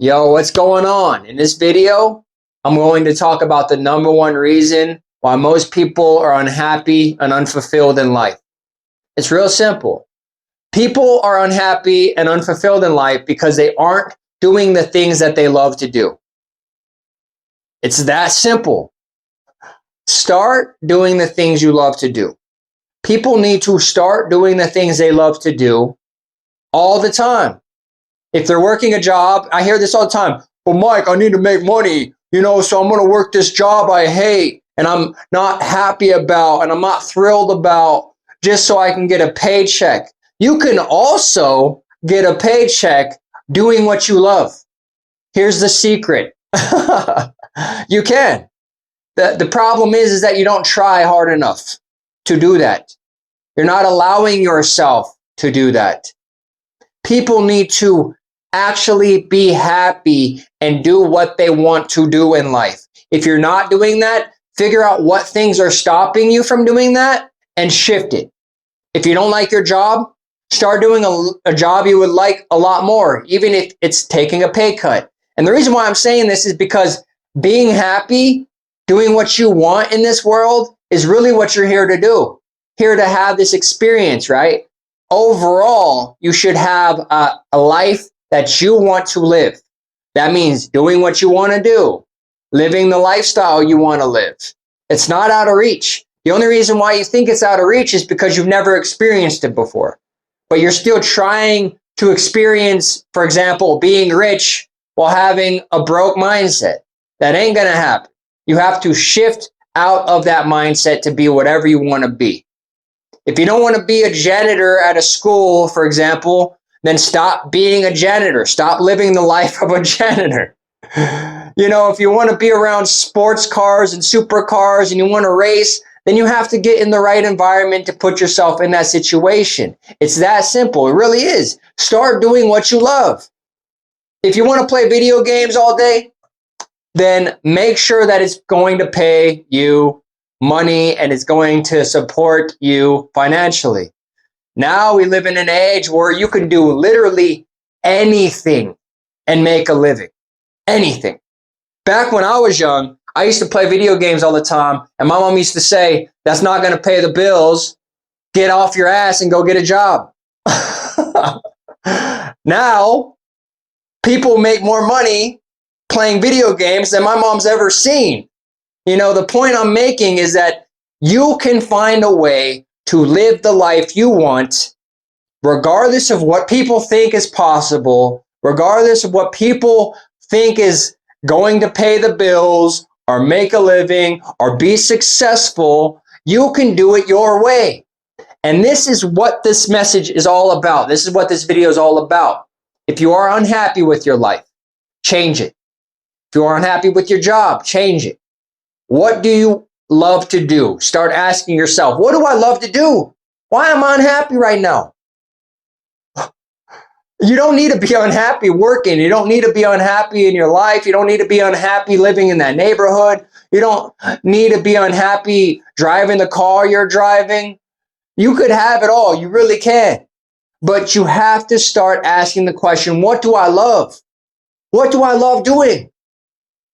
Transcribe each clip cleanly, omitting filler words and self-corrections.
Yo, what's going on? In this video, I'm going to talk about the number one reason why most people are unhappy and unfulfilled in life. It's real simple. People are unhappy and unfulfilled in life because they aren't doing the things that they love to do. It's that simple. Start doing the things you love to do. People need to start doing the things they love to do all the time. If they're working a job, I hear this all the time. Well, Mike, I need to make money, so I'm going to work this job I hate and I'm not happy about and I'm not thrilled about just so I can get a paycheck. You can also get a paycheck doing what you love. Here's the secret. You can. The problem is that you don't try hard enough to do that. You're not allowing yourself to do that. People need to actually be happy and do what they want to do in life. If you're not doing that, figure out what things are stopping you from doing that and shift it. If you don't like your job, start doing a job you would like a lot more, even if it's taking a pay cut. And the reason why I'm saying this is because being happy, doing what you want in this world is really what you're here to do. Here to have this experience, right? Overall, you should have a life that you want to live. That means doing what you want to do, living the lifestyle you want to live. It's not out of reach. The only reason why you think it's out of reach is because you've never experienced it before. But you're still trying to experience, for example, being rich while having a broke mindset. That ain't going to happen. You have to shift out of that mindset to be whatever you want to be. If you don't want to be a janitor at a school, for example, then stop being a janitor. Stop living the life of a janitor. If you want to be around sports cars and supercars and you want to race, then you have to get in the right environment to put yourself in that situation. It's that simple. It really is. Start doing what you love. If you want to play video games all day, then make sure that it's going to pay you money and it's going to support you financially. Now we live in an age where you can do literally anything and make a living. Anything. Back when I was young, I used to play video games all the time, and my mom used to say, that's not going to pay the bills. Get off your ass and go get a job. Now, people make more money playing video games than my mom's ever seen. The point I'm making is that you can find a way to live the life you want, regardless of what people think is possible, regardless of what people think is going to pay the bills or make a living or be successful. You can do it your way. And this is what this message is all about. This is what this video is all about. If you are unhappy with your life, change it. If you are unhappy with your job, change it. What do you love to do? Start asking yourself, what do I love to do? Why am I unhappy right now? You don't need to be unhappy working. You don't need to be unhappy in your life. You don't need to be unhappy living in that neighborhood. You don't need to be unhappy driving the car you're driving. You could have it all. You really can. But you have to start asking the question, what do I love? What do I love doing?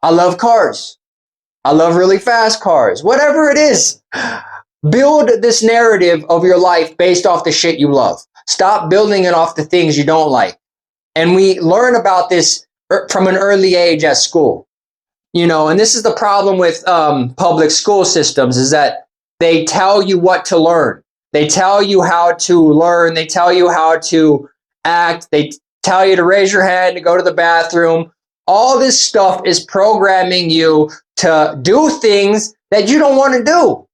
I love cars. I love really fast cars. Whatever it is, build this narrative of your life based off the shit you love. Stop building it off the things you don't like. And we learn about this from an early age at school. And this is the problem with public school systems, is that they tell you what to learn. They tell you how to learn. They tell you how to act. They tell you to raise your hand, to go to the bathroom. All this stuff is programming you to do things that you don't want to do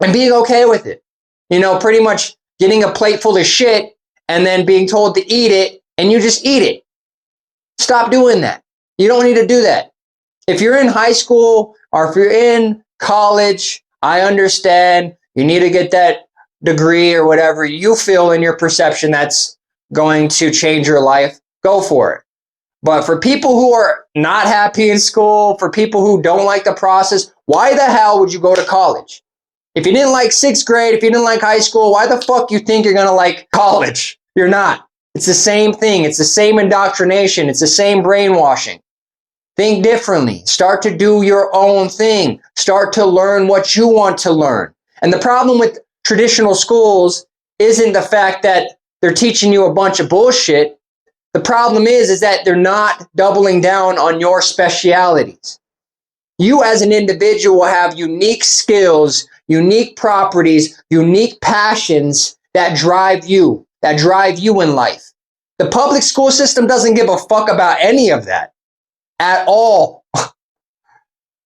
and being okay with it. Pretty much getting a plate full of shit and then being told to eat it and you just eat it. Stop doing that. You don't need to do that. If you're in high school or if you're in college, I understand you need to get that degree or whatever you feel in your perception that's going to change your life. Go for it. But for people who are not happy in school, for people who don't like the process, why the hell would you go to college? If you didn't like sixth grade, if you didn't like high school, why the fuck you think you're going to like college? You're not. It's the same thing. It's the same indoctrination. It's the same brainwashing. Think differently. Start to do your own thing. Start to learn what you want to learn. And the problem with traditional schools isn't the fact that they're teaching you a bunch of bullshit. The problem is that they're not doubling down on your specialities. You as an individual have unique skills, unique properties, unique passions that drive you in life. The public school system doesn't give a fuck about any of that at all.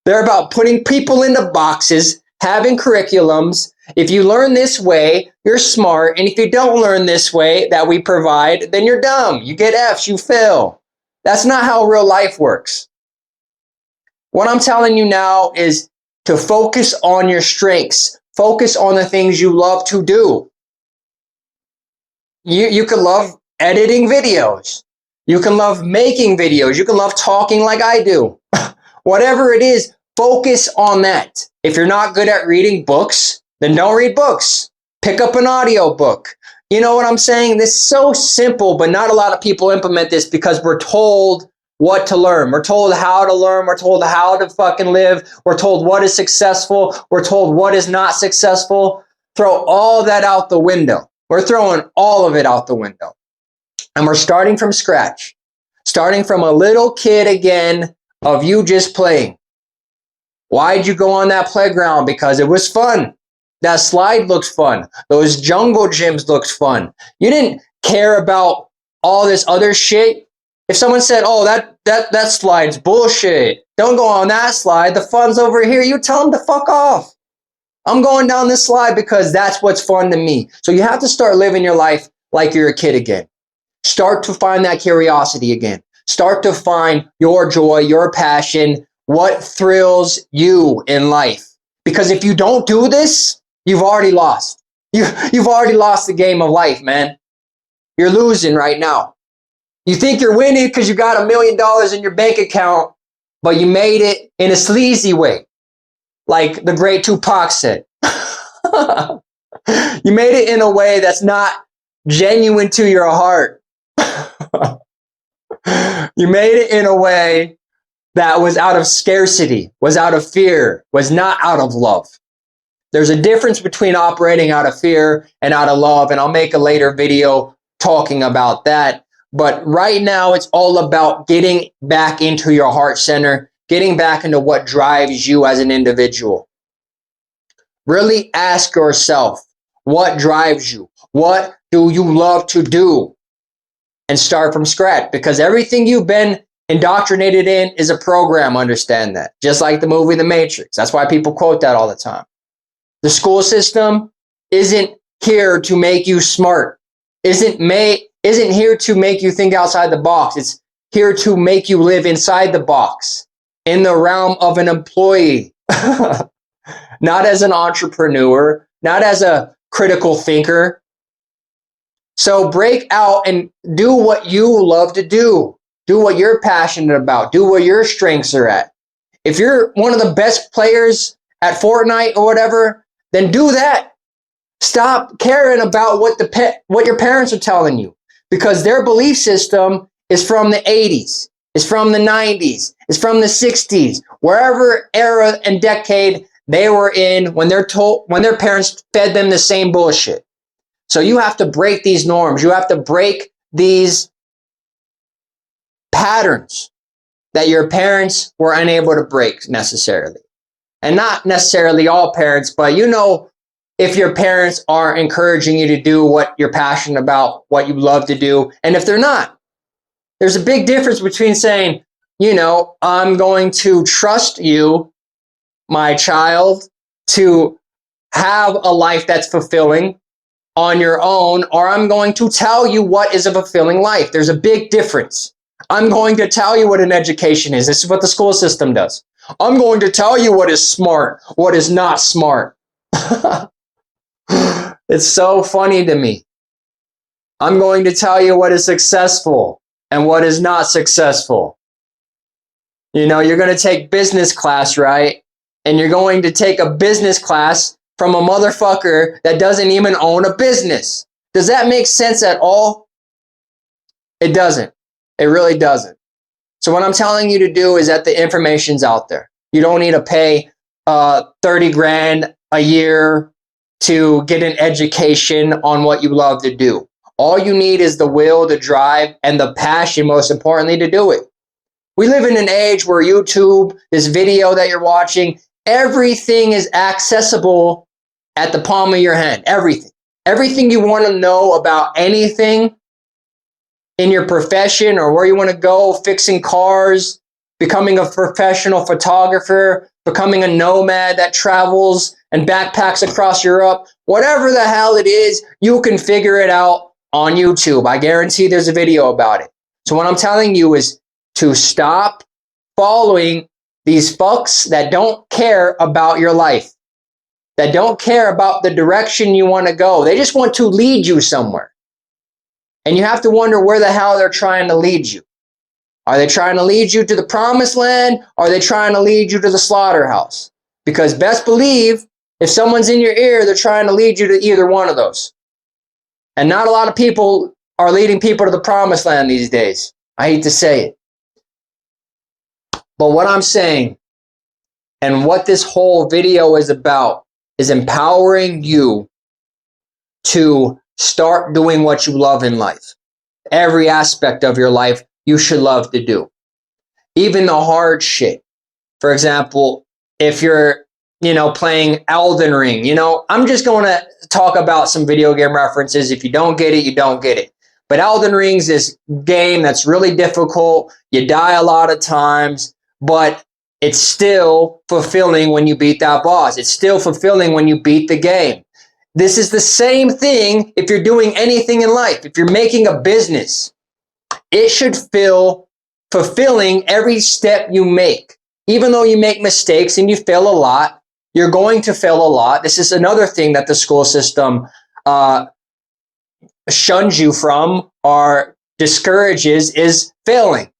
They're about putting people into boxes, having curriculums. If you learn this way, you're smart. And if you don't learn this way that we provide, then you're dumb. You get Fs, you fail. That's not how real life works. What I'm telling you now is to focus on your strengths. Focus on the things you love to do. You could love editing videos. You can love making videos. You can love talking like I do. Whatever it is, focus on that. If you're not good at reading books, then don't read books. Pick up an audio book. You know what I'm saying? This is so simple, but not a lot of people implement this because we're told what to learn. We're told how to learn. We're told how to fucking live. We're told what is successful. We're told what is not successful. Throw all that out the window. We're throwing all of it out the window. And we're starting from scratch. Starting from a little kid again of you just playing. Why'd you go on that playground? Because it was fun. That slide looked fun. Those jungle gyms looked fun. You didn't care about all this other shit. If someone said, oh, that slide's bullshit, don't go on that slide. The fun's over here. You tell them to fuck off. I'm going down this slide because that's what's fun to me. So you have to start living your life like you're a kid again. Start to find that curiosity again. Start to find your joy, your passion, what thrills you in life. Because if you don't do this, you've already lost. You've already lost the game of life, man. You're losing right now. You think you're winning because you got $1 million in your bank account, but you made it in a sleazy way. Like the great Tupac said. You made it in a way that's not genuine to your heart. You made it in a way that was out of scarcity, was out of fear, was not out of love. There's a difference between operating out of fear and out of love, and I'll make a later video talking about that. But right now, it's all about getting back into your heart center, getting back into what drives you as an individual. Really ask yourself, what drives you? What do you love to do? And start from scratch, because everything you've been indoctrinated in is a program, understand that. Just like the movie The Matrix. That's why people quote that all the time. The school system isn't here to make you smart. Isn't here to make you think outside the box. It's here to make you live inside the box, in the realm of an employee. Not as an entrepreneur, not as a critical thinker. So break out and do what you love to do. Do what you're passionate about. Do where your strengths are at. If you're one of the best players at Fortnite or whatever, then do that. Stop caring about what your parents are telling you, because their belief system is from the 80s, is from the 90s, is from the 60s, wherever era and decade they were in when their parents fed them the same bullshit. So you have to break these norms. You have to break these patterns that your parents were unable to break necessarily. And not necessarily all parents, but you know, if your parents are encouraging you to do what you're passionate about, what you love to do, and if they're not. There's a big difference between saying, you know, I'm going to trust you, my child, to have a life that's fulfilling on your own, or I'm going to tell you what is a fulfilling life. There's a big difference. I'm going to tell you what an education is. This is what the school system does. I'm going to tell you what is smart, what is not smart. It's so funny to me. I'm going to tell you what is successful and what is not successful. You know, you're going to take business class, right? And you're going to take a business class from a motherfucker that doesn't even own a business. Does that make sense at all? It doesn't. It really doesn't. So what I'm telling you to do is that the information's out there. You don't need to pay 30 grand a year to get an education on what you love to do. All you need is the will, the drive, and the passion, most importantly, to do it. We live in an age where YouTube, this video that you're watching, everything is accessible at the palm of your hand. Everything. Everything you want to know about anything in your profession or where you want to go, fixing cars, becoming a professional photographer, becoming a nomad that travels and backpacks across Europe, whatever the hell it is, you can figure it out on YouTube. I guarantee there's a video about it. So what I'm telling you is to stop following these fucks that don't care about your life, that don't care about the direction you want to go. They just want to lead you somewhere. And you have to wonder where the hell they're trying to lead you. Are they trying to lead you to the promised land? Or are they trying to lead you to the slaughterhouse? Because best believe, if someone's in your ear, they're trying to lead you to either one of those. And not a lot of people are leading people to the promised land these days. I hate to say it. But what I'm saying, and what this whole video is about, is empowering you to start doing what you love in life. Every aspect of your life you should love to do. Even the hard shit. For example, if you're, playing Elden Ring, I'm just going to talk about some video game references. If you don't get it, you don't get it. But Elden Ring's this game that's really difficult. You die a lot of times, but it's still fulfilling when you beat that boss. It's still fulfilling when you beat the game. This is the same thing if you're doing anything in life. If you're making a business, it should feel fulfilling every step you make. Even though you make mistakes and you fail a lot, you're going to fail a lot. This is another thing that the school system shuns you from or discourages, is failing.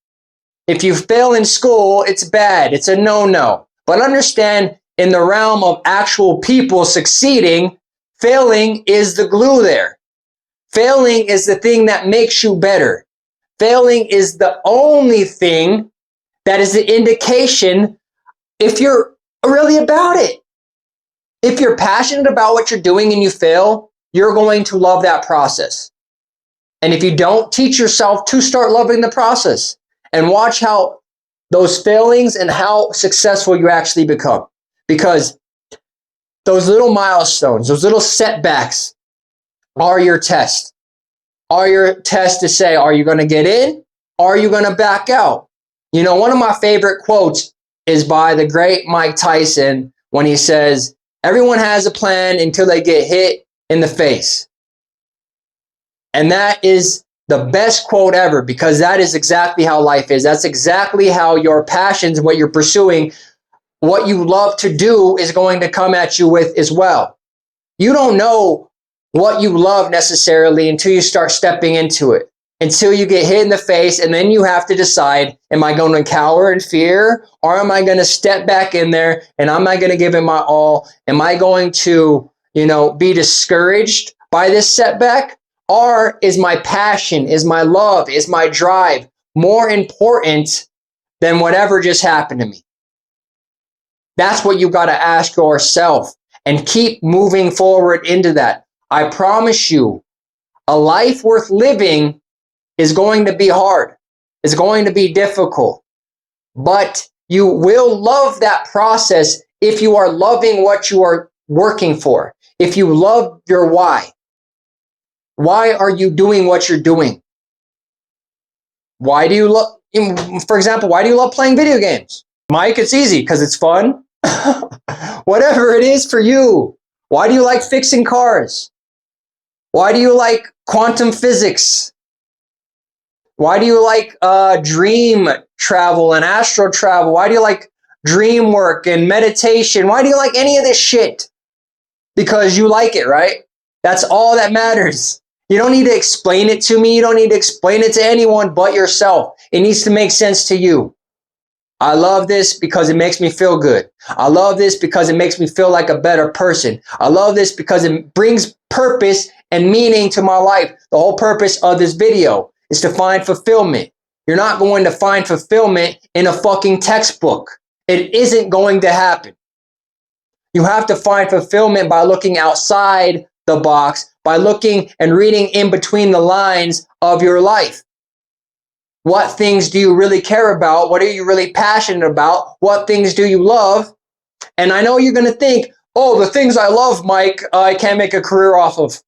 If you fail in school, it's bad. It's a no-no. But understand, in the realm of actual people succeeding, failing is the glue there. Failing is the thing that makes you better. Failing is the only thing that is the indication if you're really about it. If you're passionate about what you're doing and you fail, you're going to love that process. And if you don't, teach yourself to start loving the process and watch how those failings and how successful you actually become. Because those little milestones, those little setbacks are your test. Are your test to say, are you going to get in? Or are you going to back out? One of my favorite quotes is by the great Mike Tyson when he says, everyone has a plan until they get hit in the face. And that is the best quote ever, because that is exactly how life is. That's exactly how your passions, what you're pursuing, what you love to do is going to come at you with as well. You don't know what you love necessarily until you start stepping into it, until you get hit in the face, and then you have to decide, am I going to cower in fear, or am I going to step back in there and am I going to give it my all? Am I going to, be discouraged by this setback? Or is my passion, is my love, is my drive more important than whatever just happened to me? That's what you got to ask yourself and keep moving forward into that. I promise you, a life worth living is going to be hard. It's going to be difficult. But you will love that process if you are loving what you are working for. If you love your why. Why are you doing what you're doing? Why do you love, for example, why do you love playing video games? Mike, it's easy, because it's fun. Whatever it is for you. Why do you like fixing cars? Why do you like quantum physics? Why do you like dream travel and astral travel? Why do you like dream work and meditation? Why do you like any of this shit? Because you like it, right? That's all that matters. You don't need to explain it to me. You don't need to explain it to anyone but yourself. It needs to make sense to you. I love this because it makes me feel good. I love this because it makes me feel like a better person. I love this because it brings purpose and meaning to my life. The whole purpose of this video is to find fulfillment. You're not going to find fulfillment in a fucking textbook. It isn't going to happen. You have to find fulfillment by looking outside the box, by looking and reading in between the lines of your life. What things do you really care about? What are you really passionate about? What things do you love? And I know you're going to think, oh, the things I love, Mike, I can't make a career off of.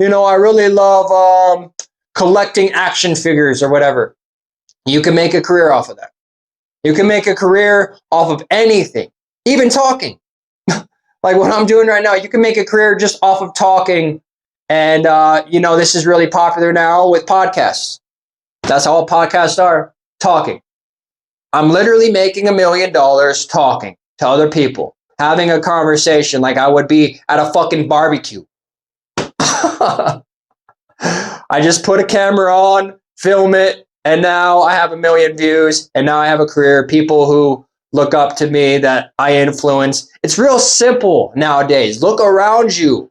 I really love collecting action figures or whatever. You can make a career off of that. You can make a career off of anything, even talking. Like what I'm doing right now, you can make a career just off of talking. And, this is really popular now with podcasts. That's all podcasts are, talking. I'm literally making $1 million talking to other people, having a conversation like I would be at a fucking barbecue. I just put a camera on, film it, and now I have 1 million views, and now I have a career, people who look up to me that I influence. It's real simple nowadays. Look around you.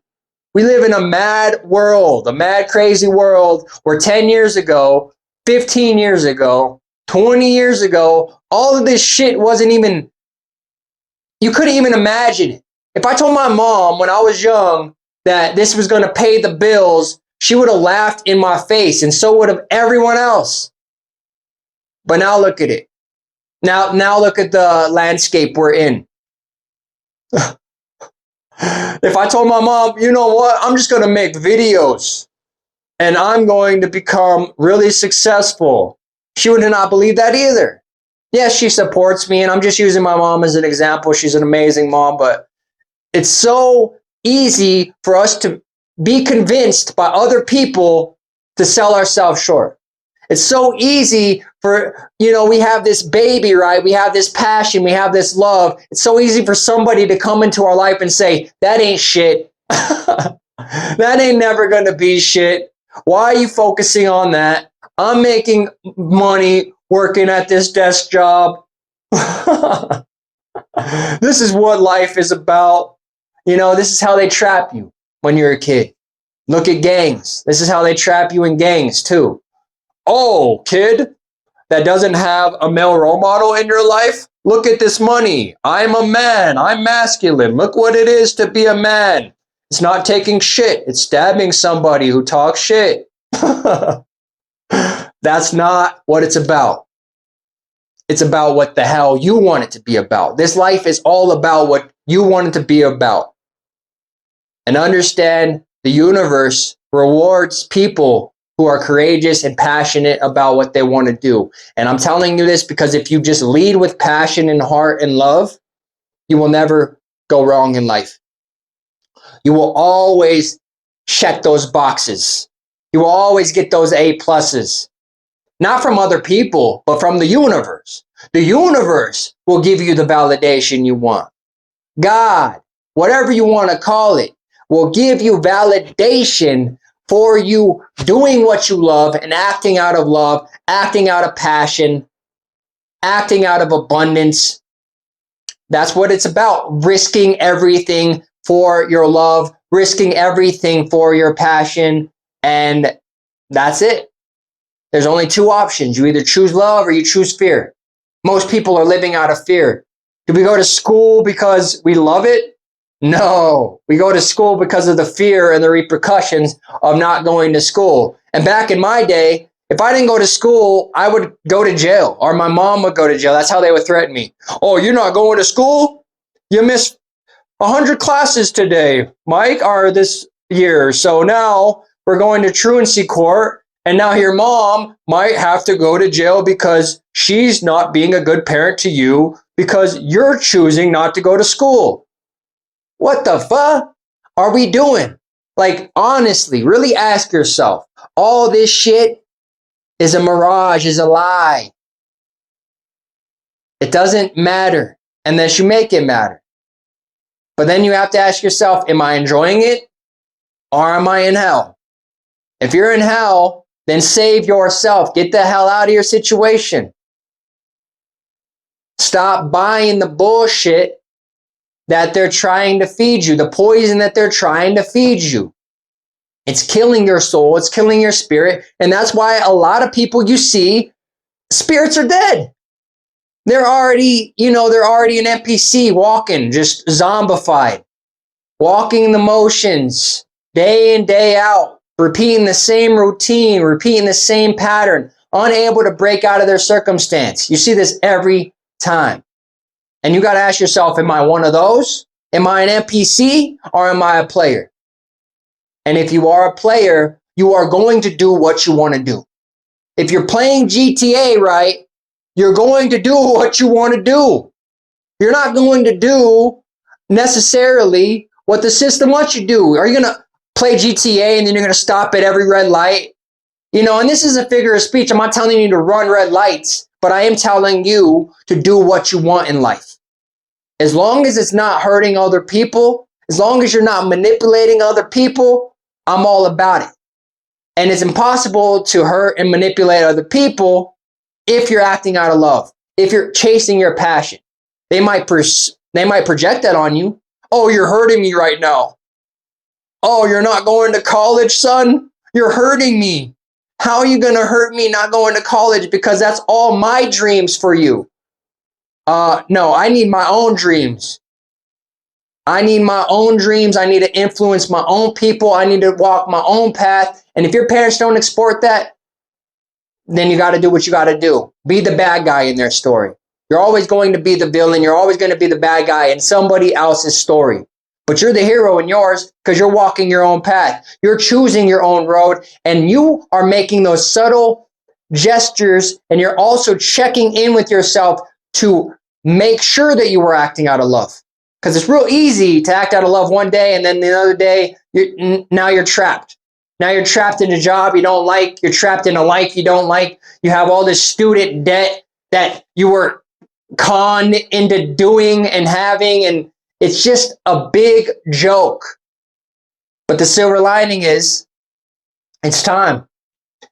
We live in a mad world, a mad, crazy world where 10 years ago, 15 years ago, 20 years ago, all of this shit wasn't even, you couldn't even imagine it. If I told my mom when I was young that this was going to pay the bills, she would have laughed in my face, and so would have everyone else. But now look at it. Now look at the landscape we're in. If I told my mom, you know what, I'm just going to make videos and I'm going to become really successful, she would not believe that either. Yes, she supports me, and I'm just using my mom as an example. She's an amazing mom, but it's so easy for us to be convinced by other people to sell ourselves short. It's so easy for, we have this baby, right? We have this passion. We have this love. It's so easy for somebody to come into our life and say, that ain't shit. That ain't never going to be shit. Why are you focusing on that? I'm making money working at this desk job. This is what life is about. This is how they trap you when you're a kid. Look at gangs. This is how they trap you in gangs too. Oh, kid that doesn't have a male role model in your life, look at this money. I'm a man. I'm masculine. Look what it is to be a man. It's not taking shit. It's stabbing somebody who talks shit. That's not what it's about. It's about what the hell you want it to be about. This life is all about what you want it to be about. And understand the universe rewards people who are courageous and passionate about what they want to do. And I'm telling you this because if you just lead with passion and heart and love, you will never go wrong in life. You will always check those boxes. You will always get those A+. Not from other people, but from the universe. The universe will give you the validation you want. God, whatever you want to call it, will give you validation for you doing what you love and acting out of love, acting out of passion, acting out of abundance. That's what it's about. Risking everything for your love, risking everything for your passion, and that's it. There's only two options. You either choose love or you choose fear. Most people are living out of fear. Do we go to school because we love it? No, we go to school because of the fear and the repercussions of not going to school. And back in my day, if I didn't go to school, I would go to jail, or my mom would go to jail. That's how they would threaten me. Oh, you're not going to school? You missed 100 classes today, Mike, or this year. So now we're going to truancy court, and now your mom might have to go to jail because she's not being a good parent to you because you're choosing not to go to school. What the fuck are we doing? Like, honestly, really ask yourself, all this shit is a mirage, is a lie. It doesn't matter unless you make it matter. But then you have to ask yourself, am I enjoying it or am I in hell? If you're in hell, then save yourself. Get the hell out of your situation. Stop buying the bullshit that they're trying to feed you, the poison that they're trying to feed you. It's killing your soul. It's killing your spirit. And that's why a lot of people you see, spirits are dead. They're already an NPC walking, just zombified, walking the motions day in, day out, repeating the same routine, repeating the same pattern, unable to break out of their circumstance. You see this every time. And you got to ask yourself, am I one of those? Am I an NPC or am I a player? And if you are a player, you are going to do what you want to do. If you're playing GTA right, you're going to do what you want to do. You're not going to do necessarily what the system wants you to do. Are you going to play GTA and then you're going to stop at every red light? And this is a figure of speech. I'm not telling you to run red lights, but I am telling you to do what you want in life. As long as it's not hurting other people, as long as you're not manipulating other people, I'm all about it. And it's impossible to hurt and manipulate other people if you're acting out of love, if you're chasing your passion. They might project that on you. Oh, you're hurting me right now. Oh, you're not going to college, son? You're hurting me. How are you going to hurt me not going to college? Because that's all my dreams for you. No, I need my own dreams. I need my own dreams. I need to influence my own people. I need to walk my own path. And if your parents don't export that, then you got to do what you got to do. Be the bad guy in their story. You're always going to be the villain. You're always going to be the bad guy in somebody else's story. But you're the hero in yours because you're walking your own path. You're choosing your own road, and you are making those subtle gestures, and you're also checking in with yourself to make sure that you are acting out of love. Because it's real easy to act out of love one day, and then the other day, now you're trapped. Now you're trapped in a job you don't like. You're trapped in a life you don't like. You have all this student debt that you were conned into doing and having, and it's just a big joke. But the silver lining is, it's time.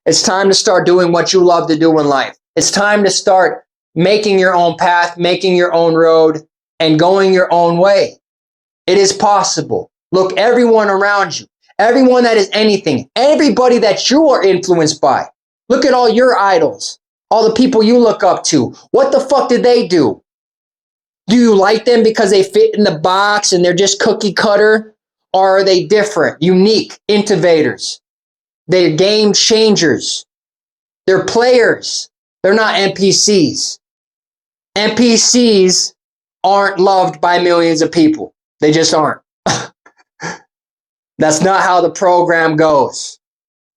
It's time to start doing what you love to do in life. It's time to start making your own path, making your own road, and going your own way. It is possible. Look, everyone around you, everyone that is anything, everybody that you are influenced by. Look at all your idols, all the people you look up to. What the fuck did they do? Do you like them because they fit in the box and they're just cookie cutter? Or are they different, unique, innovators? They're game changers. They're players. They're not NPCs. NPCs aren't loved by millions of people. They just aren't. That's not how the program goes.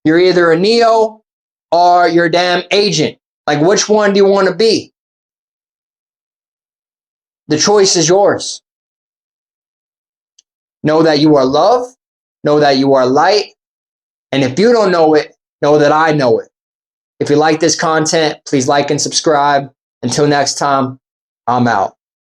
You're either a Neo or you're a damn agent. Like, which one do you want to be? The choice is yours. Know that you are love. Know that you are light. And if you don't know it, know that I know it. If you like this content, please like and subscribe. Until next time, I'm out.